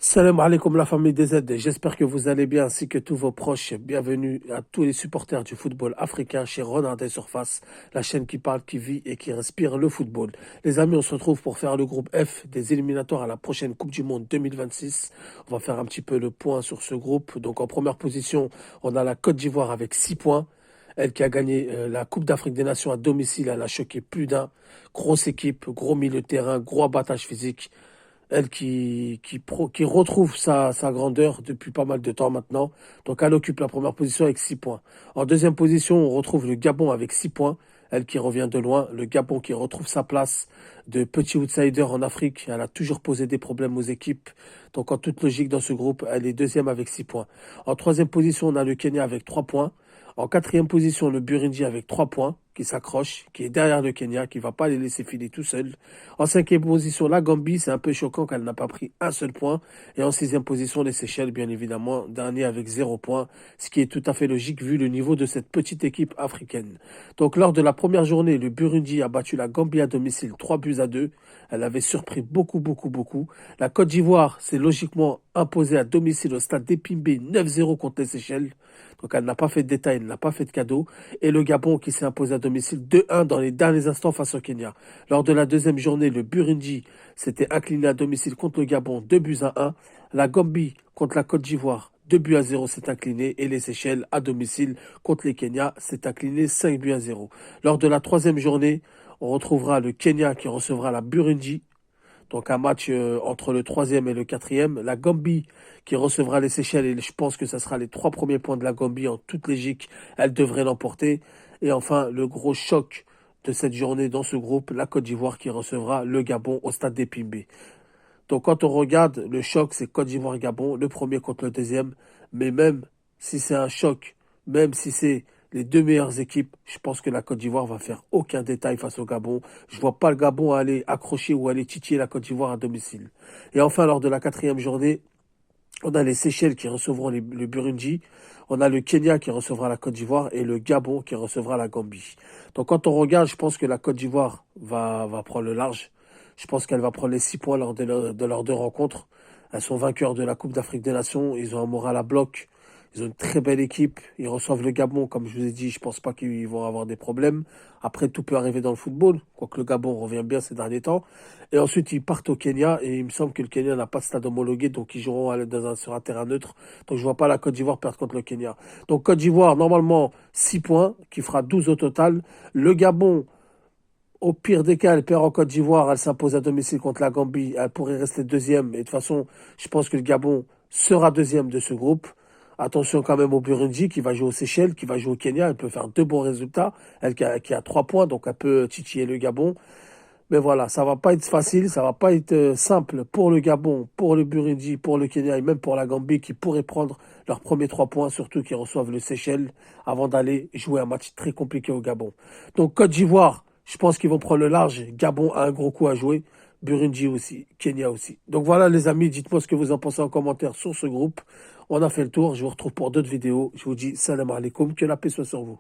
Salam alaikum la famille des Z, j'espère que vous allez bien ainsi que tous vos proches. Bienvenue à tous les supporters du football africain chez Renardais Surface, la chaîne qui parle, qui vit et qui respire le football. Les amis, on se retrouve pour faire le groupe F des éliminatoires à la prochaine Coupe du Monde 2026. On va faire un petit peu le point sur ce groupe. Donc en première position, on a la Côte d'Ivoire avec 6 points. Elle qui a gagné la Coupe d'Afrique des Nations à domicile, elle a choqué plus d'un. Grosse équipe, gros milieu de terrain, gros abattage physique. Elle qui retrouve sa grandeur depuis pas mal de temps maintenant. Donc elle occupe la première position avec 6 points. En deuxième position, on retrouve le Gabon avec 6 points. Elle qui revient de loin. Le Gabon qui retrouve sa place de petit outsider en Afrique. Elle a toujours posé des problèmes aux équipes. Donc en toute logique dans ce groupe, elle est deuxième avec 6 points. En troisième position, on a le Kenya avec 3 points. En quatrième position, le Burundi avec 3 points, qui s'accroche, qui est derrière le Kenya, qui va pas les laisser filer tout seul. En cinquième position, la Gambie, c'est un peu choquant qu'elle n'a pas pris un seul point. Et en sixième position, les Seychelles, bien évidemment, dernier avec 0 point, ce qui est tout à fait logique vu le niveau de cette petite équipe africaine. Donc lors de la première journée, le Burundi a battu la Gambie à domicile 3 buts à 2. Elle avait surpris beaucoup. La Côte d'Ivoire s'est logiquement imposée à domicile au stade d'Épimbe 9-0 contre les Seychelles. Donc elle n'a pas fait de détails, elle n'a pas fait de cadeau. Et le Gabon qui s'est imposé à domicile 2-1 dans les derniers instants face au Kenya. Lors de la deuxième journée, le Burundi s'était incliné à domicile contre le Gabon 2 buts à 1. La Gambie contre la Côte d'Ivoire 2 buts à 0 s'est incliné et les Seychelles à domicile contre les Kenya s'est incliné 5 buts à 0. Lors de la troisième journée, on retrouvera le Kenya qui recevra la Burundi. Donc un match entre le troisième et le quatrième. La Gambie qui recevra les Seychelles et je pense que ce sera les 3 premiers points de la Gambie en toute logique. Elle devrait l'emporter. Et enfin, le gros choc de cette journée dans ce groupe, la Côte d'Ivoire qui recevra le Gabon au stade d'Épimbe. Donc quand on regarde, le choc c'est Côte d'Ivoire-Gabon, le premier contre le deuxième. Mais même si c'est un choc, même si c'est les deux meilleures équipes, je pense que la Côte d'Ivoire va faire aucun détail face au Gabon. Je vois pas le Gabon aller accrocher ou aller titiller la Côte d'Ivoire à domicile. Et enfin, lors de la quatrième journée, on a les Seychelles qui recevront le Burundi, on a le Kenya qui recevra la Côte d'Ivoire et le Gabon qui recevra la Gambie. Donc quand on regarde, je pense que la Côte d'Ivoire va prendre le large. Je pense qu'elle va prendre les 6 points lors de leurs deux rencontres. Elles sont vainqueurs de la Coupe d'Afrique des Nations. Ils ont un moral à bloc. Ils ont une très belle équipe. Ils reçoivent le Gabon, comme je vous ai dit. Je pense pas qu'ils vont avoir des problèmes. Après, tout peut arriver dans le football. Quoique le Gabon revient bien ces derniers temps. Et ensuite, ils partent au Kenya. Et il me semble que le Kenya n'a pas de stade homologué. Donc, ils joueront sur un terrain neutre. Donc, je vois pas la Côte d'Ivoire perdre contre le Kenya. Donc, Côte d'Ivoire, normalement, 6 points, qui fera 12 au total. Le Gabon, au pire des cas, elle perd en Côte d'Ivoire, elle s'impose à domicile contre la Gambie, elle pourrait rester deuxième. Et de toute façon, je pense que le Gabon sera deuxième de ce groupe. Attention quand même au Burundi qui va jouer aux Seychelles, qui va jouer au Kenya. Elle peut faire deux bons résultats. Elle qui a 3 points, donc elle peut titiller le Gabon. Mais voilà, ça va pas être facile, ça va pas être simple pour le Gabon, pour le Burundi, pour le Kenya et même pour la Gambie qui pourraient prendre leurs premiers 3 points, surtout qu'ils reçoivent le Seychelles avant d'aller jouer un match très compliqué au Gabon. Donc Côte d'Ivoire, je pense qu'ils vont prendre le large. Gabon a un gros coup à jouer. Burundi aussi, Kenya aussi. Donc voilà les amis, dites-moi ce que vous en pensez en commentaire sur ce groupe. On a fait le tour, je vous retrouve pour d'autres vidéos. Je vous dis salam alaikum, que la paix soit sur vous.